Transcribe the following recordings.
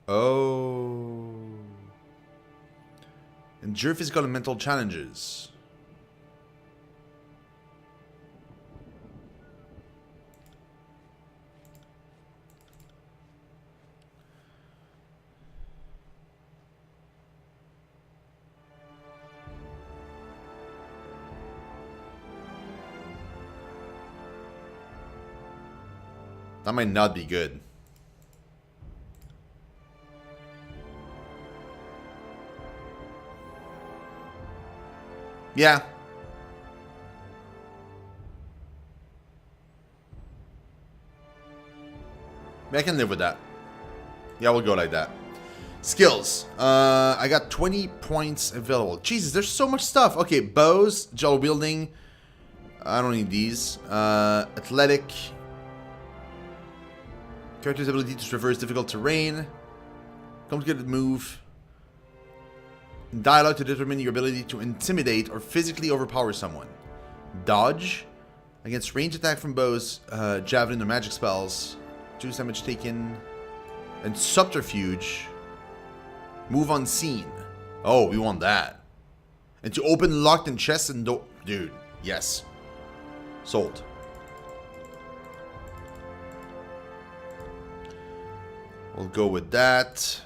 Oh. Endure physical and mental challenges. That might not be good. Yeah. I can live with that. Yeah, we'll go like that. Skills. I got 20 points available. Jesus, there's so much stuff. Okay, bows, gel wielding. I don't need these. Athletic. Character's ability to traverse difficult terrain. Complicated move. Dialogue to determine your ability to intimidate or physically overpower someone. Dodge. Against range attack from bows, javelin or magic spells. Reduce damage taken. And subterfuge. Move unseen. Oh, we want that. And to open locked in chests and door. Dude, yes. Sold. We'll go with that.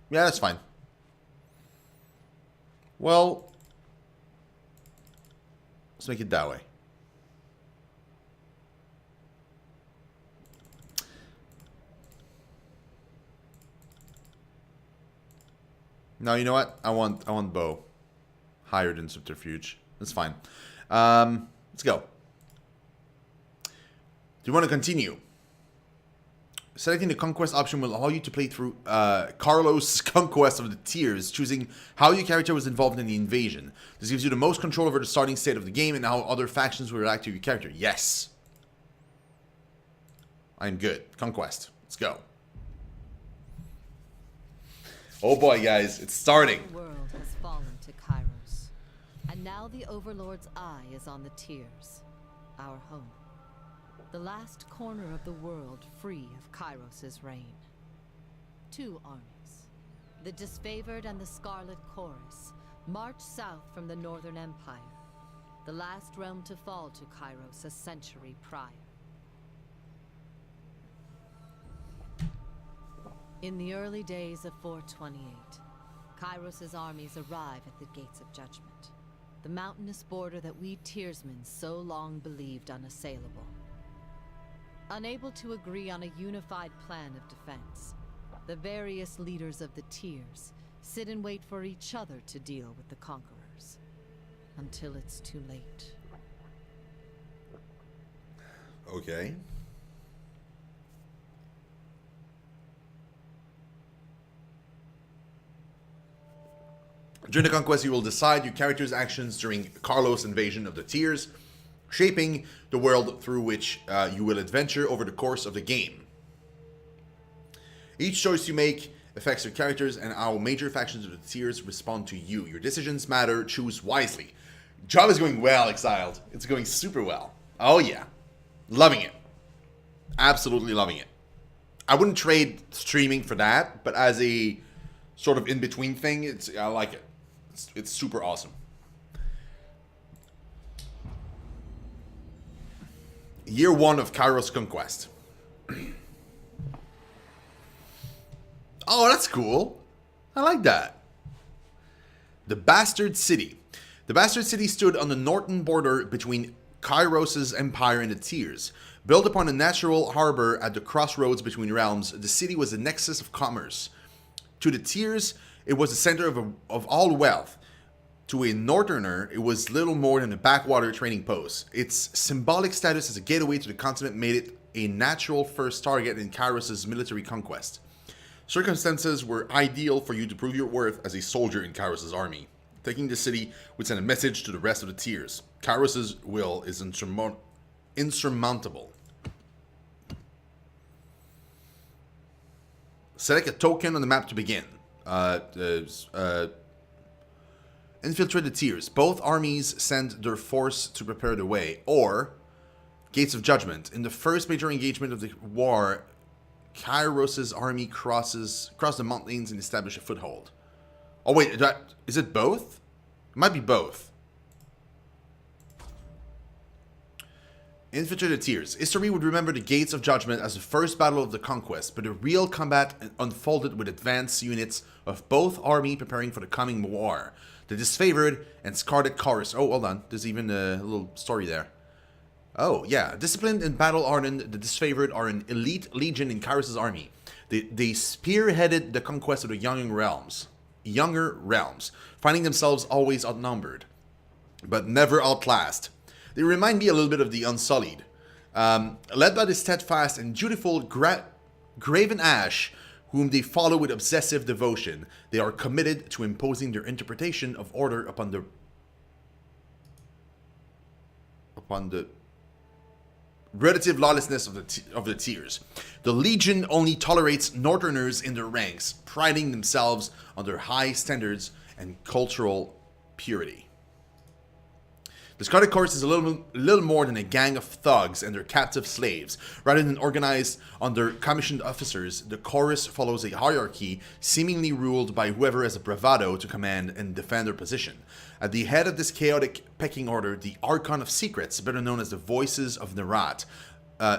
Yeah, that's fine. Well, let's make it that way. No, you know what? I want bow higher than subterfuge. That's fine. Let's go. Do you want to continue? Selecting the conquest option will allow you to play through Carlos' conquest of the tiers, choosing how your character was involved in the invasion. This gives you the most control over the starting state of the game and how other factions will react to your character. Yes. I'm good. Conquest. Let's go. Oh boy, guys. It's starting. The world has fallen to Kairos. And now the Overlord's eye is on the tiers. Our home. The last corner of the world free of Kairos' reign. Two armies, the Disfavored and the Scarlet Chorus, march south from the Northern Empire, the last realm to fall to Kairos a century prior. In the early days of 428, Kairos' armies arrive at the Gates of Judgment, the mountainous border that we Tiersmen so long believed unassailable. Unable to agree on a unified plan of defense, the various leaders of the tiers sit and wait for each other to deal with the conquerors. Until it's too late. Okay. During the conquest, you will decide your character's actions during Carlos' invasion of the tiers, shaping the world through which you will adventure over the course of the game. Each choice you make affects your characters and how major factions of the tiers respond to you. Your decisions matter, choose wisely. Job is going well, Exiled. It's going super well. Oh yeah. Loving it. Absolutely loving it. I wouldn't trade streaming for that, but as a sort of in-between thing, I like it. It's super awesome. Year 1 of Kairos Conquest. Oh, that's cool. I like that. The Bastard City. The Bastard City stood on the northern border between Kairos' empire and the Tiers. Built upon a natural harbor at the crossroads between realms, the city was a nexus of commerce. To the Tiers, it was the center of all wealth. To a northerner, it was little more than a backwater trading post. Its symbolic status as a gateway to the continent made it a natural first target in Kairos' military conquest. Circumstances were ideal for you to prove your worth as a soldier in Kairos' army. Taking the city would send a message to the rest of the tiers. Kairos' will is insurmountable. Select a token on the map to begin. Infiltrate the tiers. Both armies send their force to prepare the way. Or, Gates of Judgment. In the first major engagement of the war, Kairos' army cross the mountains and establish a foothold. Oh wait, is it both? It might be both. Infiltrate the tiers. History would remember the Gates of Judgment as the first battle of the conquest, but the real combat unfolded with advanced units of both army preparing for the coming war. The Disfavored and Scarlet Chorus. Oh, hold on. There's even a little story there. Oh, yeah. Disciplined in battle ardent, the Disfavored are an elite legion in Kairos' army. They spearheaded the conquest of the younger realms, finding themselves always outnumbered, but never outclassed. They remind me a little bit of the Unsullied. Led by the steadfast and dutiful Graven Ash, whom they follow with obsessive devotion, they are committed to imposing their interpretation of order upon the relative lawlessness of the tiers. The Legion only tolerates Northerners in their ranks, priding themselves on their high standards and cultural purity. The Scarlet Chorus is a little more than a gang of thugs and their captive slaves. Rather than organized under commissioned officers, the chorus follows a hierarchy seemingly ruled by whoever has a bravado to command and defend their position. At the head of this chaotic pecking order, the Archon of Secrets, better known as the Voices of Nerat,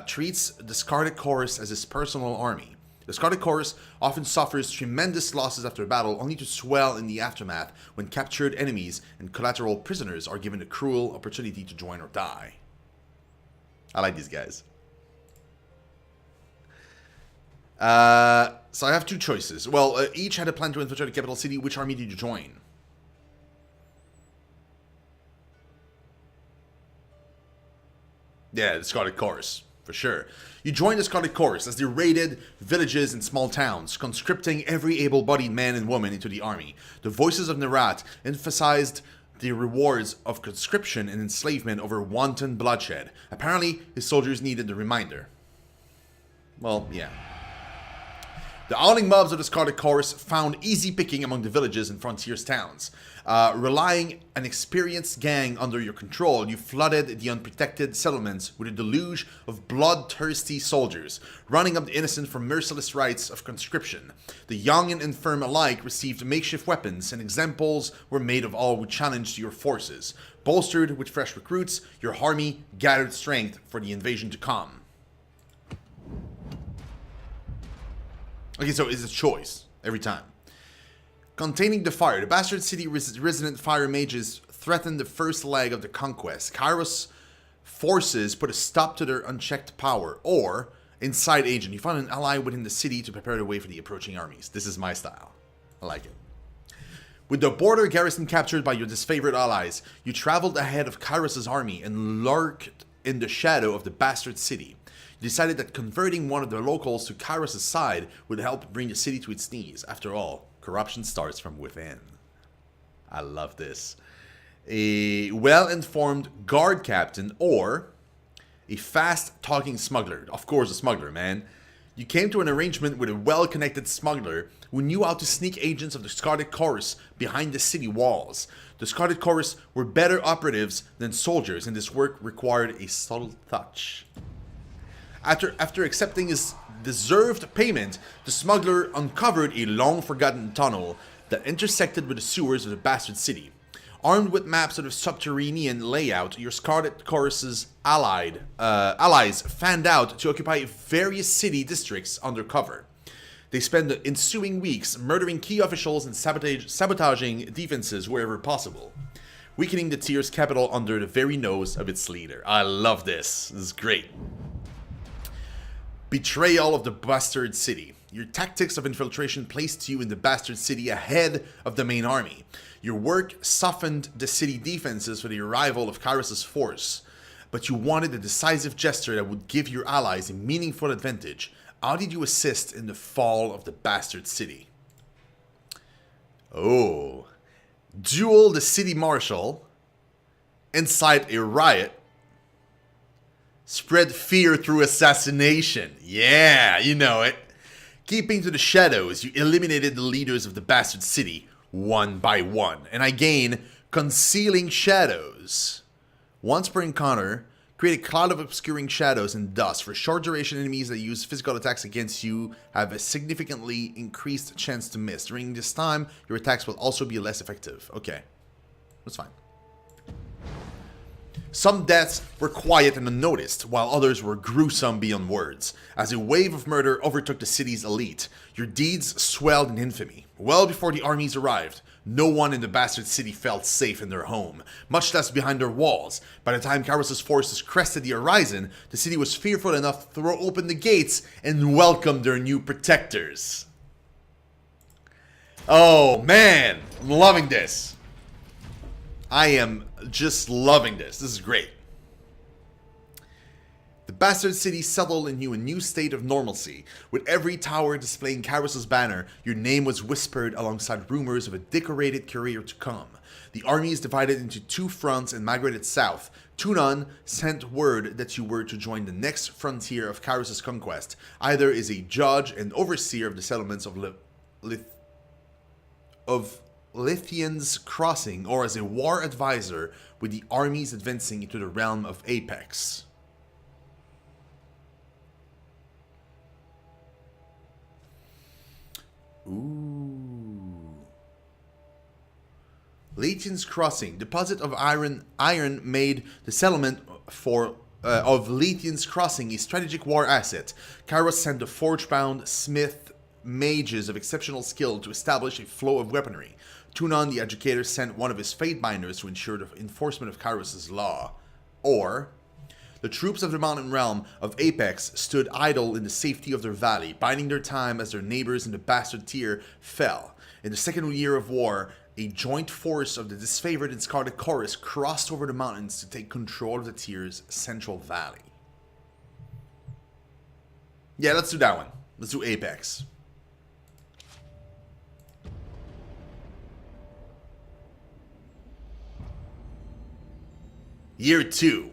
treats the Scarlet Chorus as his personal army. The Scarlet Chorus often suffers tremendous losses after battle, only to swell in the aftermath when captured enemies and collateral prisoners are given a cruel opportunity to join or die. I like these guys. So I have two choices. Well, each had a plan to infiltrate the capital city. Which army did you join? Yeah, the Scarlet Chorus. For sure. You joined the Scarlet Chorus as they raided villages and small towns, conscripting every able-bodied man and woman into the army. The Voices of Nerat emphasized the rewards of conscription and enslavement over wanton bloodshed. Apparently, his soldiers needed the reminder. Well, yeah. The howling mobs of the Scarlet Chorus found easy picking among the villages and frontiers towns. Relying an experienced gang under your control, you flooded the unprotected settlements with a deluge of bloodthirsty soldiers, running up the innocent for merciless rites of conscription. The young and infirm alike received makeshift weapons, and examples were made of all who challenged your forces. Bolstered with fresh recruits, your army gathered strength for the invasion to come. Okay, so it's a choice every time. Containing the fire. The Bastard City resident fire mages threatened the first leg of the conquest. Kairos forces put a stop to their unchecked power. Or, inside agent. You found an ally within the city to prepare the way for the approaching armies. This is my style. I like it. With the border garrison captured by your disfavored allies, you traveled ahead of Kairos' army and lurked in the shadow of the Bastard City. You decided that converting one of the locals to Kairos' side would help bring the city to its knees. After all, corruption starts from within. I love this. A well-informed guard captain or a fast-talking smuggler. Of course, a smuggler, man. You came to an arrangement with a well-connected smuggler who knew how to sneak agents of the Scarlet Chorus behind the city walls. The Scarlet Chorus were better operatives than soldiers, and this work required a subtle touch. After accepting his deserved payment, the smuggler uncovered a long-forgotten tunnel that intersected with the sewers of the Bastard City. Armed with maps of the subterranean layout, your Scarlet Chorus's allies fanned out to occupy various city districts undercover. They spent the ensuing weeks murdering key officials and sabotaging defenses wherever possible, weakening the tier's capital under the very nose of its leader. I love this. This is great. Betrayal of the Bastard City. Your tactics of infiltration placed you in the Bastard City ahead of the main army. Your work softened the city defenses for the arrival of Kairos' force, but you wanted a decisive gesture that would give your allies a meaningful advantage. How did you assist in the fall of the bastard city? Oh. Duel the city marshal. Incite a riot. Spread fear through assassination. Yeah, you know it. Keeping to the shadows, you eliminated the leaders of the bastard city one by one. And I gain Concealing Shadows. Once per encounter, create a cloud of obscuring shadows and dust. For short duration enemies that use physical attacks against you have a significantly increased chance to miss. During this time, your attacks will also be less effective. Okay, that's fine. Some deaths were quiet and unnoticed, while others were gruesome beyond words. As a wave of murder overtook the city's elite, your deeds swelled in infamy. Well before the armies arrived, no one in the bastard city felt safe in their home, much less behind their walls. By the time Kairos' forces crested the horizon, the city was fearful enough to throw open the gates and welcome their new protectors. Oh man, I'm loving this. I am just loving this. This is great. The bastard city settled into a new state of normalcy. With every tower displaying Kairos' banner, your name was whispered alongside rumors of a decorated career to come. The army is divided into two fronts and migrated south. Tunon sent word that you were to join the next frontier of Kairos' conquest, either as a judge and overseer of the settlements of Lithian's Crossing, or as a war advisor with the armies advancing into the realm of Apex. Ooh. Lithian's Crossing. Deposit of iron made the settlement of Lithian's Crossing a strategic war asset. Kairos sent the forge-bound smith mages of exceptional skill to establish a flow of weaponry. Tunon, the educator, sent one of his Fatebinders to ensure the enforcement of Kairos' law. Or, the troops of the mountain realm of Apex stood idle in the safety of their valley, biding their time as their neighbors in the bastard tier fell. In the second year of war, a joint force of the disfavored and scarlet chorus crossed over the mountains to take control of the tier's central valley. Yeah, let's do that one. Let's do Apex. Year 2.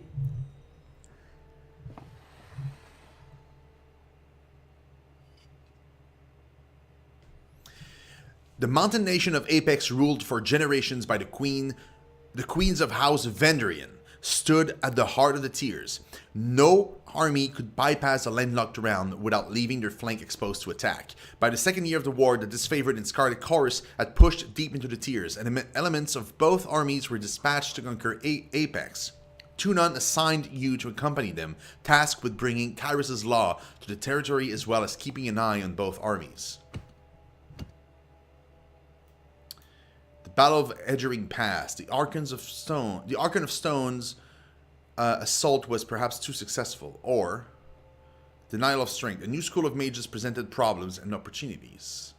The mountain nation of Apex, ruled for generations by the queens of House Vendrian, stood at the heart of the tiers. No army could bypass a landlocked realm without leaving their flank exposed to attack. By the second year of the war, the disfavored and scarlet chorus had pushed deep into the tiers, and elements of both armies were dispatched to conquer Apex. Tunon assigned you to accompany them, tasked with bringing Kairos' law to the territory as well as keeping an eye on both armies. The Battle of Edgering Pass. The Archon of Stone's assault was perhaps too successful. Or Denial of Strength. A new school of mages presented problems and opportunities.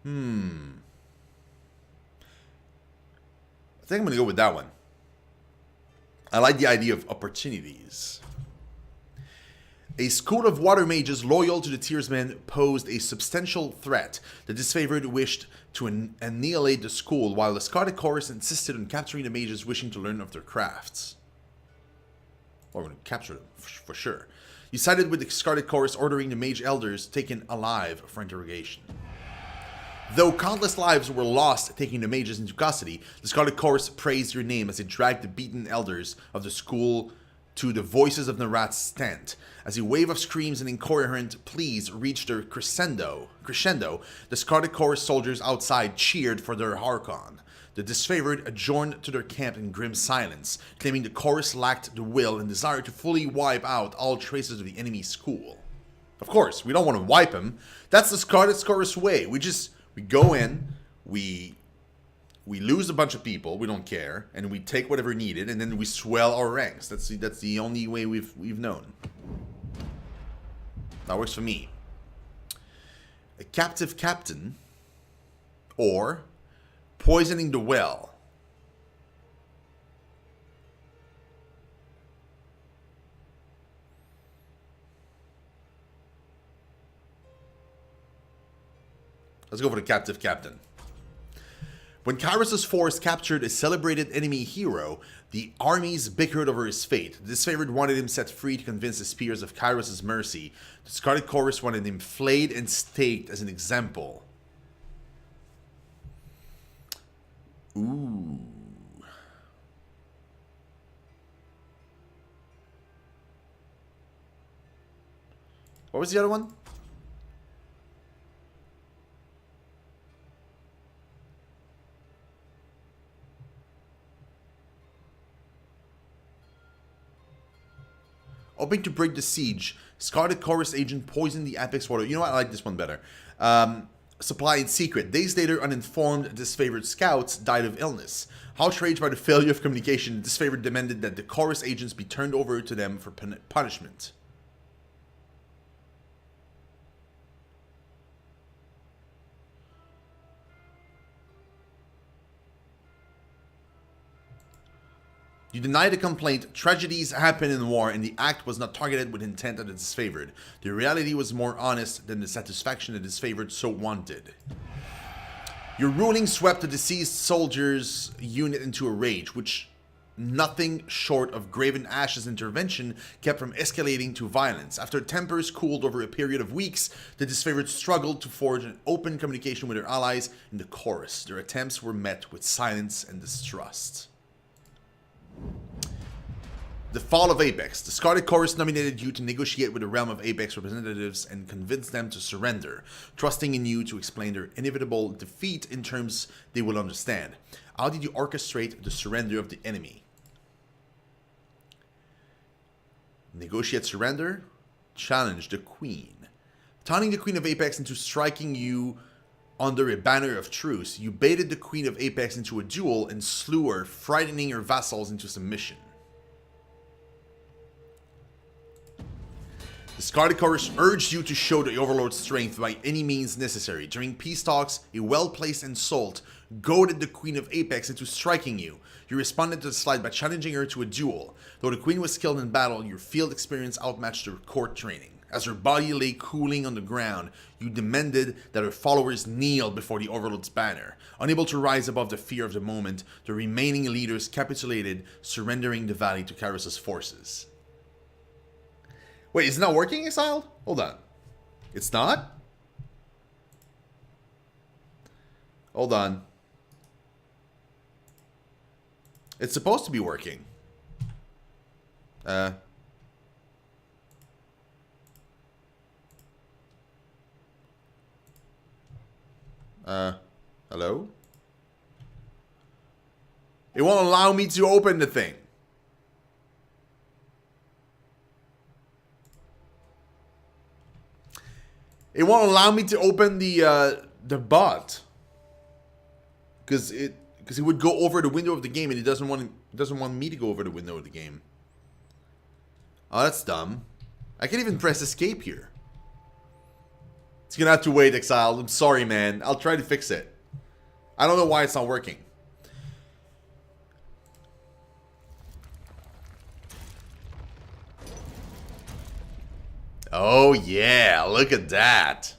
I think I'm going to go with that one. I like the idea of opportunities. A school of water mages loyal to the tiersmen posed a substantial threat. The disfavored wished to annihilate the school, while the Scarlet Chorus insisted on capturing the mages wishing to learn of their crafts. Or going to capture them, for sure. You sided with the Scarlet Chorus, ordering the mage elders taken alive for interrogation. Though countless lives were lost taking the mages into custody, the Scarlet Chorus praised your name as they dragged the beaten elders of the school to the Voices of Narat's tent. As a wave of screams and incoherent pleas reached their crescendo, the Scarlet Chorus soldiers outside cheered for their Harkon. The disfavored adjourned to their camp in grim silence, claiming the chorus lacked the will and desire to fully wipe out all traces of the enemy school. Of course, we don't want to wipe them. That's the Scarlet Chorus way. We go in, we lose a bunch of people, we don't care, and we take whatever needed, and then we swell our ranks. That's the only way we've known. That works for me. A captive captain, or Poisoning the well. Let's go for the captive captain. When Kairos' force captured a celebrated enemy hero, the armies bickered over his fate. The disfavored wanted him set free to convince his peers of Kairos' mercy. The Scarlet Chorus wanted him flayed and staked as an example. Ooh. What was the other one? Hoping to break the siege, Scarlet Chorus agent poisoned the Apex water. You know what? I like this one better. Supply in secret. Days later, uninformed, disfavored scouts died of illness. Outraged by the failure of communication, the disfavored demanded that the Chorus agents be turned over to them for punishment. You deny the complaint. Tragedies happen in war, and the act was not targeted with intent at the disfavored. The reality was more honest than the satisfaction the disfavored so wanted. Your ruling swept the deceased soldier's unit into a rage, which nothing short of Graven Ash's intervention kept from escalating to violence. After tempers cooled over a period of weeks, the disfavored struggled to forge an open communication with their allies in the Chorus. Their attempts were met with silence and distrust. The fall of Apex. The Scarlet Chorus nominated you to negotiate with the realm of Apex representatives and convince them to surrender, trusting in you to explain their inevitable defeat in terms they will understand. How did you orchestrate the surrender of the enemy? Negotiate surrender? Challenge the Queen. Taunting the Queen of Apex into striking you under a banner of truce, you baited the Queen of Apex into a duel and slew her, frightening her vassals into submission. The Scarlet Chorus urged you to show the Overlord's strength by any means necessary. During peace talks, a well-placed insult goaded the Queen of Apex into striking you. You responded to the slight by challenging her to a duel. Though the Queen was skilled in battle, your field experience outmatched her court training. As her body lay cooling on the ground, you demanded that her followers kneel before the Overlord's banner. Unable to rise above the fear of the moment, the remaining leaders capitulated, surrendering the valley to Kairos' forces. Wait, is it not working, Exiled? Hold on. It's not? Hold on. It's supposed to be working. Hello? It won't allow me to open the thing. It won't allow me to open the bot because it would go over the window of the game, and it doesn't want me to go over the window of the game. Oh, that's dumb. I can't even press escape here. It's gonna have to wait, Exile. I'm sorry, man. I'll try to fix it. I don't know why it's not working. Oh yeah, look at that.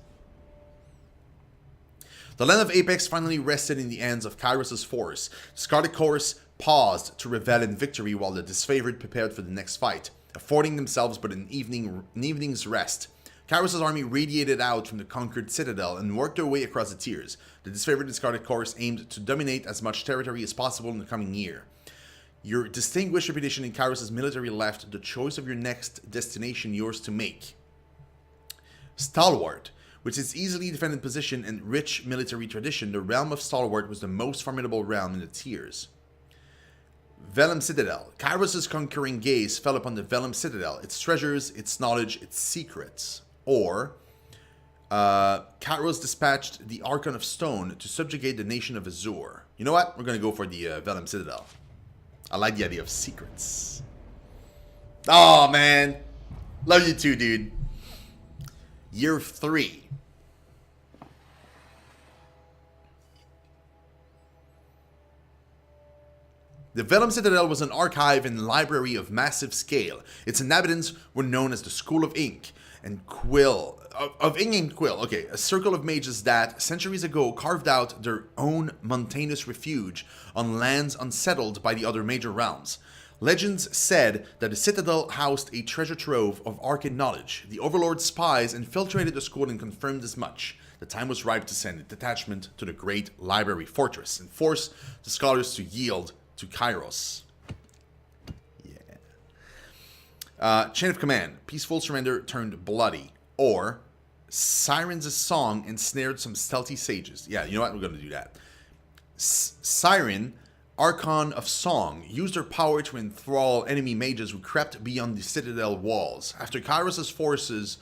The land of Apex finally rested in the hands of Kairos' force. The Scarlet Chorus paused to revel in victory while the disfavored prepared for the next fight, affording themselves but an evening's rest. Kairos' army radiated out from the conquered citadel and worked their way across the tiers. The disfavored and Scarlet Chorus aimed to dominate as much territory as possible in the coming year. Your distinguished reputation in Kairos' military left the choice of your next destination yours to make. Stalwart. With its easily defended position and rich military tradition, the realm of Stalwart was the most formidable realm in the tiers. Vellum Citadel. Kairos' conquering gaze fell upon the Vellum Citadel, its treasures, its knowledge, its secrets. Or, Kairos dispatched the Archon of Stone to subjugate the nation of Azure. You know what? We're going to go for the Vellum Citadel. I like the idea of secrets. Oh, man. Love you too, dude. Year 3. The Vellum Citadel was an archive and library of massive scale. Its inhabitants were known as the School of Ink and Quill. Of Ink and Quill, okay, a circle of mages that, centuries ago, carved out their own mountainous refuge on lands unsettled by the other major realms. Legends said that the Citadel housed a treasure trove of arcane knowledge. The Overlord's spies infiltrated the school and confirmed as much. The time was ripe to send a detachment to the great library fortress and force the scholars to yield to Kairos. Yeah. Chain of Command. Peaceful surrender turned bloody. Or Siren's song ensnared some stealthy sages. Yeah, you know what? We're going to do that. Siren, Archon of Song, used her power to enthrall enemy mages who crept beyond the Citadel walls. After Kairos' forces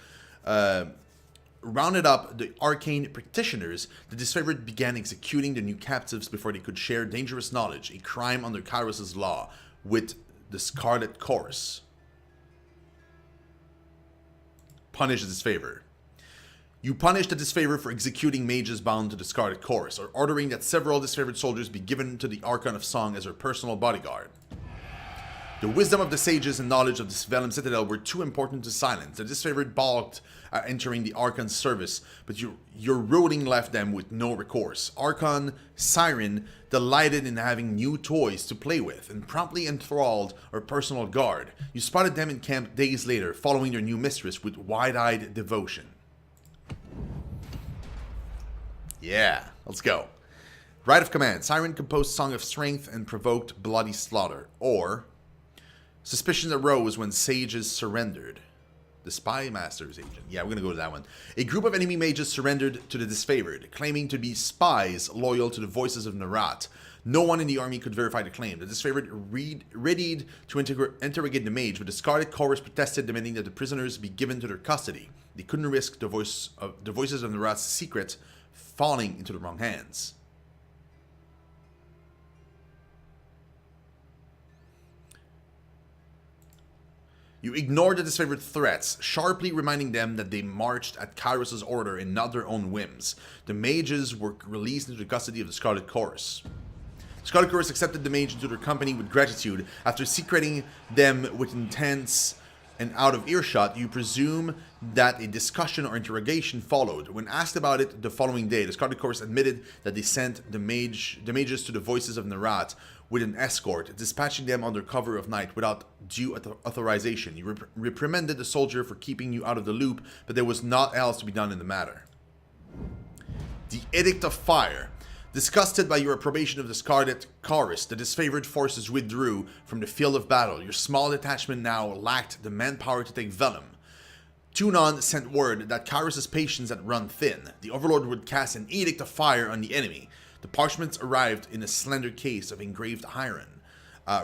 rounded up the arcane practitioners, the disfavored began executing the new captives before they could share dangerous knowledge, a crime under Kairos' law, with the Scarlet Chorus. Punish the disfavor. You punish the disfavor for executing mages bound to the Scarlet Chorus, or ordering that several disfavored soldiers be given to the Archon of Song as her personal bodyguard. The wisdom of the sages and knowledge of this Vellum Citadel were too important to silence. The disfavored balked at entering the Archon's service, but your ruling left them with no recourse. Archon Siren delighted in having new toys to play with, and promptly enthralled her personal guard. You spotted them in camp days later, following their new mistress with wide-eyed devotion. Yeah, let's go. Right of Command. Siren composed Song of Strength and provoked bloody slaughter. Or suspicion arose when sages surrendered. The Spy Master's agent. Yeah, we're going to go to that one. A group of enemy mages surrendered to the disfavored, claiming to be spies loyal to the voices of Narat. No one in the army could verify the claim. The disfavored readied to interrogate the mage, but the Scarlet Chorus protested, demanding that the prisoners be given to their custody. They couldn't risk the voices of Narat's secret falling into the wrong hands. You ignored the disfavored threats, sharply reminding them that they marched at Kairos' order and not their own whims. The mages were released into the custody of the Scarlet Chorus. The Scarlet Chorus accepted the mage into their company with gratitude. After secreting them with intense and out of earshot, you presume that a discussion or interrogation followed. When asked about it the following day, the Scarlet Chorus admitted that they sent the mages to the voices of Narat with an escort, dispatching them under cover of night without due authorization. You reprimanded the soldier for keeping you out of the loop, but there was naught else to be done in the matter. The Edict of Fire. Disgusted by your approbation of the Scarlet Chorus, the disfavored forces withdrew from the field of battle. Your small detachment now lacked the manpower to take Vellum. Tunon sent word that Kairos' patience had run thin. The Overlord would cast an Edict of Fire on the enemy. The parchments arrived in a slender case of engraved iron.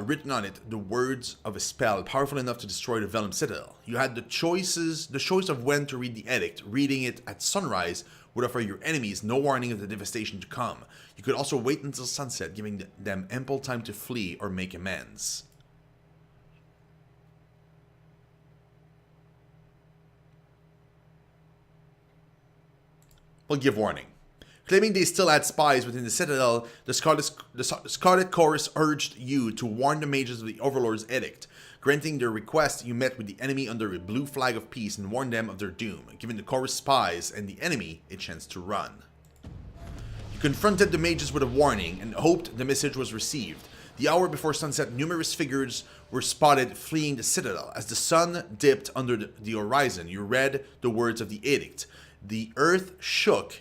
Written on it, the words of a spell powerful enough to destroy the Vellum Citadel. You had the choice of when to read the edict. Reading it at sunrise would offer your enemies no warning of the devastation to come. You could also wait until sunset, giving them ample time to flee or make amends. We'll give warning. Claiming they still had spies within the Citadel, the Scarlet Chorus urged you to warn the mages of the Overlord's edict. Granting their request, you met with the enemy under a blue flag of peace and warned them of their doom, giving the Chorus spies and the enemy a chance to run. You confronted the mages with a warning and hoped the message was received. The hour before sunset, numerous figures were spotted fleeing the Citadel. As the sun dipped under the horizon, you read the words of the edict. The earth shook,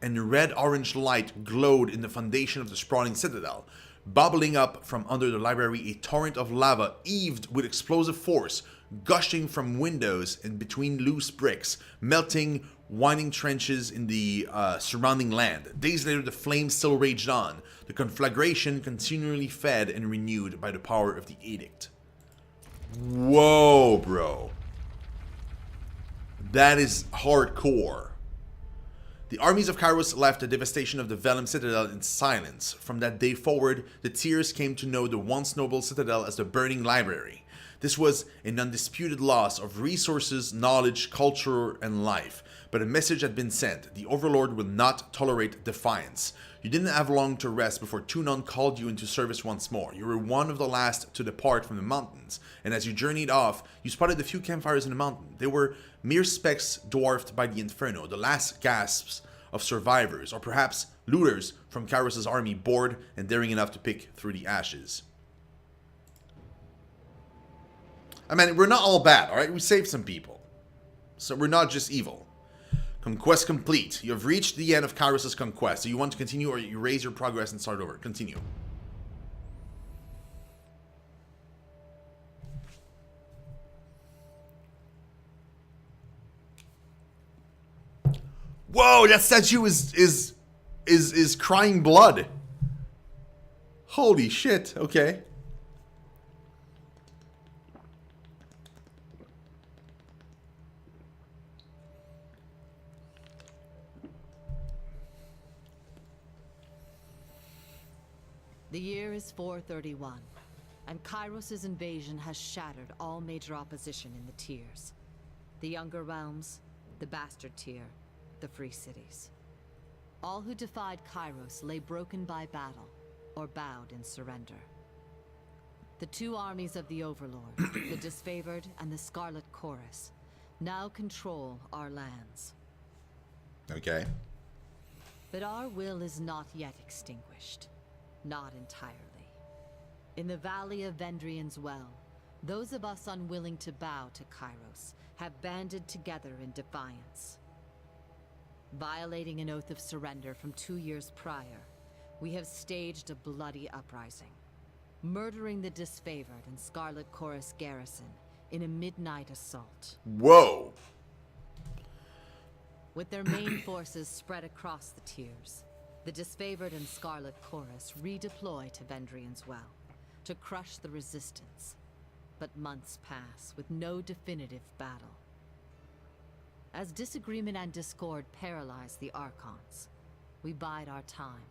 and red-orange light glowed in the foundation of the sprawling citadel. Bubbling up from under the library, a torrent of lava heaved with explosive force, gushing from windows and between loose bricks, melting winding trenches in the surrounding land. Days later, the flames still raged on, the conflagration continually fed and renewed by the power of the edict. Whoa, bro. That is hardcore. The armies of Kairos left the devastation of the Vellum Citadel in silence. From that day forward, the Tears came to know the once noble citadel as the Burning Library. This was an undisputed loss of resources, knowledge, culture, and life. But a message had been sent. The Overlord will not tolerate defiance. You didn't have long to rest before Tunon called you into service once more. You were one of the last to depart from the mountains, and as you journeyed off, you spotted a few campfires in the mountain. They were mere specks dwarfed by the inferno, the last gasps of survivors, or perhaps looters from Kairos' army bored and daring enough to pick through the ashes. I mean, we're not all bad, alright? We saved some people. So we're not just evil. Conquest complete. You have reached the end of Kairos' conquest. Do you want to continue or you raise your progress and start over? Continue. Whoa, that statue is crying blood. Holy shit, okay. The year is 431, and Kairos' invasion has shattered all major opposition in the tiers. The Younger Realms, the Bastard Tier, the Free Cities. All who defied Kairos lay broken by battle, or bowed in surrender. The two armies of the Overlord, the Disfavored and the Scarlet Chorus, now control our lands. Okay. But our will is not yet extinguished. Not entirely. In the Valley of Vendrian's Well, those of us unwilling to bow to Kairos have banded together in defiance. Violating an oath of surrender from 2 years prior, we have staged a bloody uprising, murdering the Disfavored and Scarlet Chorus garrison in a midnight assault. Whoa! With their main forces spread across the tiers, the Disfavored and Scarlet Chorus redeploy to Vendrian's Well to crush the resistance. But months pass with no definitive battle. As disagreement and discord paralyze the Archons, we bide our time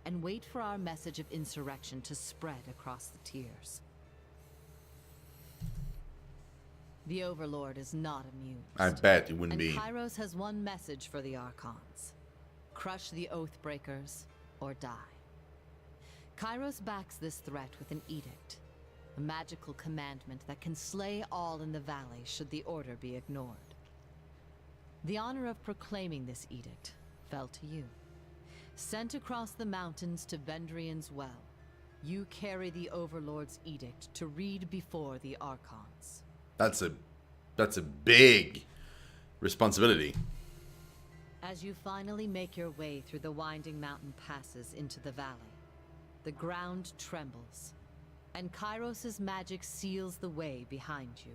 and wait for our message of insurrection to spread across the tiers. The Overlord is not amused. I bet it wouldn't And be. Kairos has one message for the Archons. Crush the Oathbreakers, or die. Kairos backs this threat with an edict, a magical commandment that can slay all in the valley should the order be ignored. The honor of proclaiming this edict fell to you. Sent across the mountains to Vendrian's Well, you carry the Overlord's edict to read before the Archons. That's a big responsibility. As you finally make your way through the winding mountain passes into the valley, the ground trembles, and Kairos' magic seals the way behind you.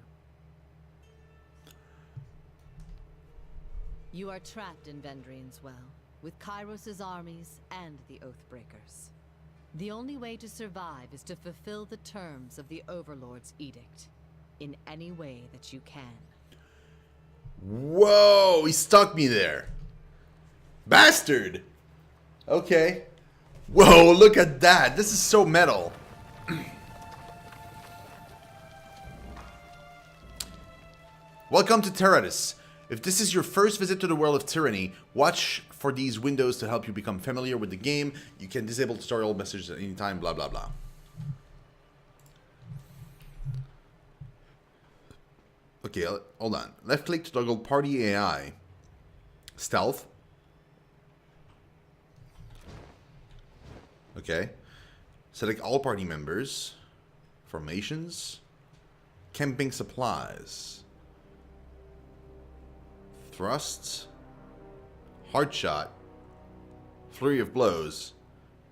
You are trapped in Vendrian's Well, with Kairos' armies and the Oathbreakers. The only way to survive is to fulfill the terms of the Overlord's edict, in any way that you can. Whoa, he stuck me there. Bastard! Okay. Whoa, look at that. This is so metal. Welcome to Tyranny. If this is your first visit to the world of Tyranny, watch for these windows to help you become familiar with the game. You can disable tutorial messages at any time, blah blah blah. Okay, hold on. Left click to toggle party AI. Stealth. Okay. Select all party members. Formations. Camping supplies. Thrusts. Hard shot. Flurry of blows.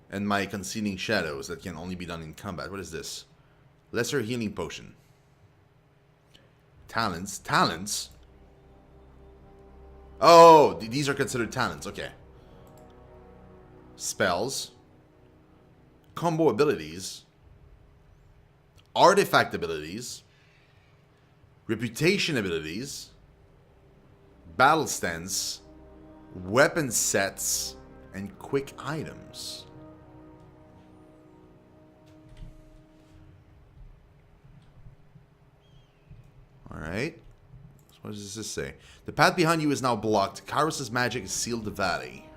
And my concealing shadows that can only be done in combat. What is this? Lesser healing potion. Talents. Talents? Oh, these are considered talents. Okay. Spells. Combo abilities. Artifact abilities. Reputation abilities. Battle stance. Weapon sets. And quick items. What does this say? The path behind you is now blocked. Kairos' magic has sealed the valley.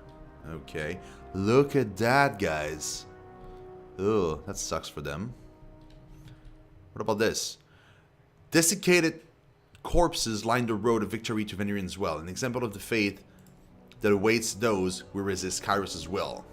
Okay. Look at that, guys. Ugh, that sucks for them. What about this? Desiccated corpses line the road of victory to Venerian's well. An example of the fate that awaits those who resist Kairos' will.